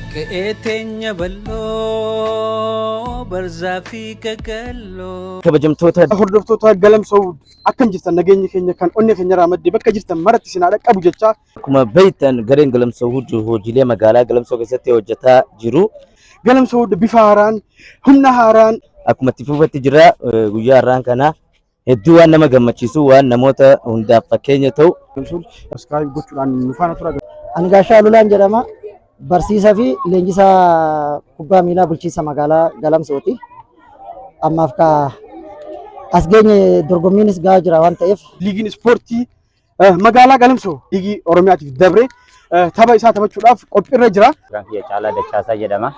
Keenya ballo barzafi kagallo kabajamtoota hordoftoota galamsoo akkam jirtan nageenyi keenya kan onnee keenya raamadde bakka jirtan maratti sinaa dhaqqabu jecha akkuma beektan gareen galamsoo hojiilee magaalaa galamsoo keessatti hojjetaa jiru. Galamsoo bifa haaraan humna haaraan akkuma itti fufatti jira guyyaa har'aan kana hedduu waan nama gammachiisu waan namoota hundaaf fakkeenya ta'u saskaayibii gochuudhaan nu faana tura. Angaashaa Lulaan jedhama. Barsiisaa fi leenjisaa kubbaa miilaa bulchiinsa magaalaa Galamsooti. Ammaaf ka as geenye dorgommiinis gahaa jira waan ta'eef liigiin ispoortii magaalaa Galamsoo liigii Oromiyaatiif dabre tapha isaa taphachuudhaaf qophiirra jira. Caalaa Dachaasaa jedhama.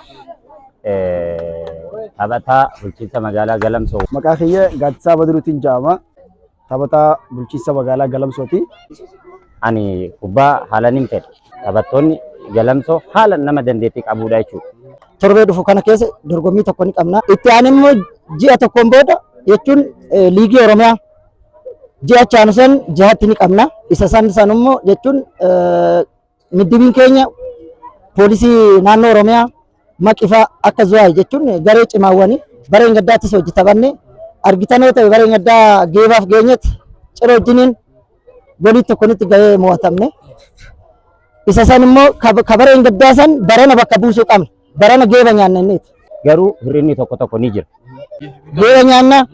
Taphataa bulchiinsa magaalaa Galamsoo. Maqaa kiyya Gaaddisaa Badiruutiin jedhama. Taphataa bulchiinsa magaalaa Galamsooti. Ani kubbaa haalaan hin fedha. Taphattoonni Galamsoo haala nama dandeettii qabuudha jechuudha. Torbee dhufu kana keessa dorgommii tokko ni qabna. Itti aanee immoo ji'a tokkoon booda jechuun liigii Oromiyaa ji'a chaanusan jihatti ni qabna. Isa san immoo jechuun middibiin keenya poolisii naannoo Oromiyaa maqifaa akka zuwaay jechuun garee cimaawwanii bareen gaddaattis hojii taphanne argitan yoo ta'e bareen gaddaa geebaaf geenyetti ciroo wajjiniin golii tokkonitti gahee mo'atamne. Isa san immoo kabareen gaddaa san barana bakka buusuu qabna. Barana geeba nyaanna inniiti. Garuu hirrinni tokko ni jira. Geeba nyaanna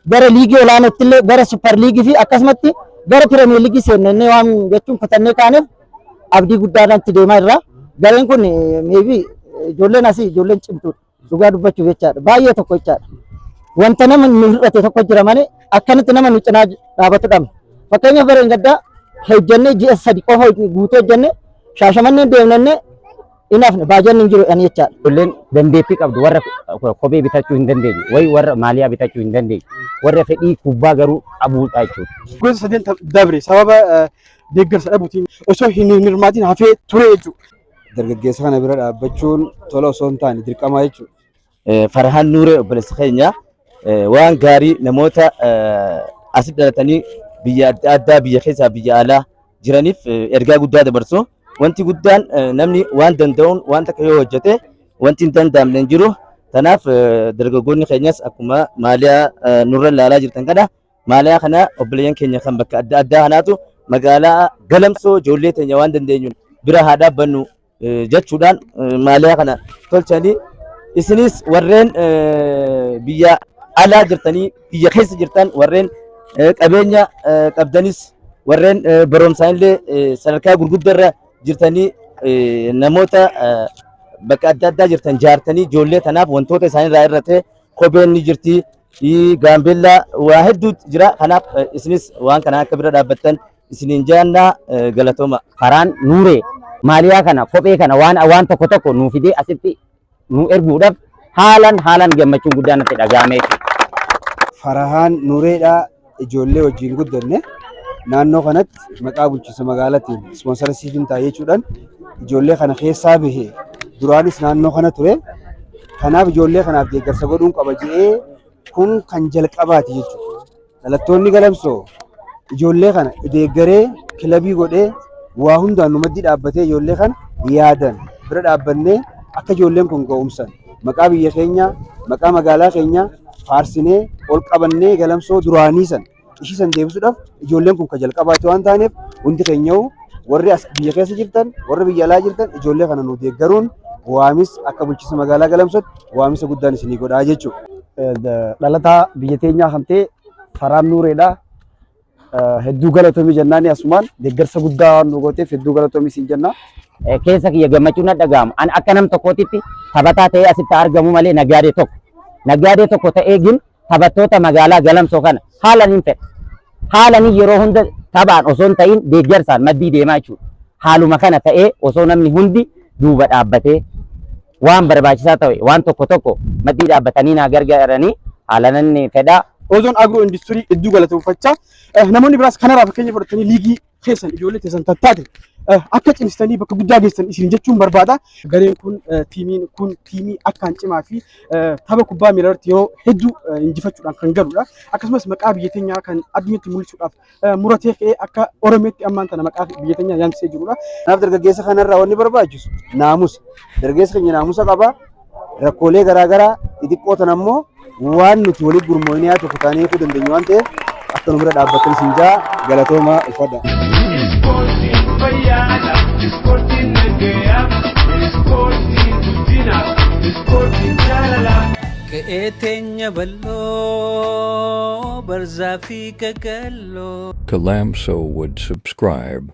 gara liigii olaanootti illee gara super liigii fi akkasumatti gara pirimeer liigii seennee waan jechuun kutannee kaaneef abdii guddaadhaan itti deemaa irraa. Gareen kun meebii ijoolleen asii ijoolleen cimtuudha. Dhugaa dubbachuuf jechaadha. Baay'ee tokko jechaadha. Wanta nama nu hir'ate tokko jira malee akkanatti nama nu cinaa dhaabatu dhabna. Fakkeenyaaf bareen gaddaa hojjennee ji'a 3 qofa guutuu hojjennee Shaashamanneen deemnee inaafne baajanni hin jiru ani jechaadha. Ijoolleen dandeettii qabdu warra kophee bitachuu hin dandeenye wayi warra maaliyaa bitachuu hin dandeenye warra fedhii kubbaa garuu qabuudha jechuudha. Gosa sadeen dabre sababa deeggarsa dhabuutiin osoo hin hirmaatiin hafee ture jechuudha. Dargaggeessa kana bira dhaabbachuun tola osoo hin taane dirqamaa jechuudha. Farhaan Nuuree obboleessa keenya waan gaarii namoota as dhalatanii biyya adda addaa biyya keessaa biyya alaa jiraniif ergaa guddaa dabarsu. Wanti guddaan namni waan danda'uun waan takka yoo hojjete wanti hin danda'amne hin jiru. Kanaaf dargaggoonni keenyas akkuma maaliyaa nurra ilaalaa jirtan kana maaliyaa kana obboleeyyan keenya kan bakka adda addaa kanaatu magaalaa Galamsoo ijoollee teenya waan dandeenyuun bira haa dhaabbannu jechuudhaan maaliyaa kana tolchanii isinis warreen biyya alaa jirtanii biyya keessa jirtan warreen qabeenya qabdanis warreen barumsaan illee sadarkaa gurguddaa jirtanii namoota bakka adda addaa jirtan jaartanii ijoollee tanaaf wantoota isaanii irraa irratti kopheen ni jirti gaambellaa waa hedduutu jira. Kanaaf isinis waan kana akka bira dhaabbattan isiniin jaannaa galatooma. Farhaan Nuuree maaliyaa kana kophee kana waan tokko nuu fidee asitti nu erguudhaaf haalaan gammachuun guddaan natti dhaga'ame. Farhaan Nuureedhaa ijoollee wajjin guddanne. Naannoo kanatti maqaa bulchiinsa magaalaatiin ispoonsarsiitiin taa'ee jechuudhaan ijoollee kana keessaa bahee duraanis naannoo kana ture. Kanaaf ijoollee kanaaf deeggarsa godhuun qaba jedhee kun kan jalqabaati jechuudha. Dhalattoonni Galamsoo ijoollee kana deeggaree kilabii godhee waa hundaan numaddi dhaabbatee ijoollee kana yaadan bira dhaabbannee akka ijoolleen kun ga'umsan maqaa biyya keenyaa maqaa magaalaa keenyaa faarsinee ol qabannee Galamsoo duraanii san ishii san deebisuudhaaf ijoolleen kun kan jalqabaati waan taaneef hundi keenya warri as biyya keessa jirtan warri biyya alaa jirtan ijoollee kana nu deeggaruun waamis akka bulchiinsa magaalaa Galamsootti waamisa guddaan isinii godhaa jechuudha. Dhalataa biyya teenyaa kan ta'e Farhaan Nuureedhaa. Hedduu galatoomii jennaan asumaan deeggarsa guddaa waan nu gooteef hedduu galatoomii siin jenna. Keessa kiyya gammachuun na dhaga'ama. Ani akka nam tokkootitti taphataa ta'ee asitti argamu malee nagaadee tokko ta'ee gin taphattoota magaalaa Galamsoo kana haalaan hin fedha. Haalaan yeroo hunda taphaan osoo hin ta'in deeggarsaan maddii deemaa jechuudha. Haaluma kana ta'ee osoo namni hundi duuba dhaabbatee waan barbaachisaa ta'e waan tokko maddii dhaabbatanii naa gargaaranii haalaan fedhaa. Ozoon agro industirii hedduu galateeffachaa namoonni biraas kanarraa fakkeenya fudhatanii liigii keessan ijoollee teessan tattaate akka cimsitanii bakka guddaa geessan isin jechuun barbaada. Gareen kun tiimiin kun tiimii akkaan cimaa fi tapha kubbaa miilaa irratti yeroo hedduu injifachuudhaan kan galudha. Akkasumas maqaa biyya keenyaa kan addunyyaatti mul'isuudhaaf muratee ka'ee akka Oromiyaatti ammaan tana maqaa biyya keenyaa yaamsisee jirudha. Kanaaf dargaggeessa kanarraa wanni barbaachisu naamusa. Dargaggeessa keenya naamusa qaba. Rakkoolee garaagaraa xixiqqoo tan ammoo waan nuti waliin gurmoonee tokko taanee eeguu dandeenyu waan ta'eef akka nu bira dhaabbattan isin jaa galatoomaa uffadha. Ka'ee teenya bal'oo barzaa fi qaqalloo. Calamso would subscribe.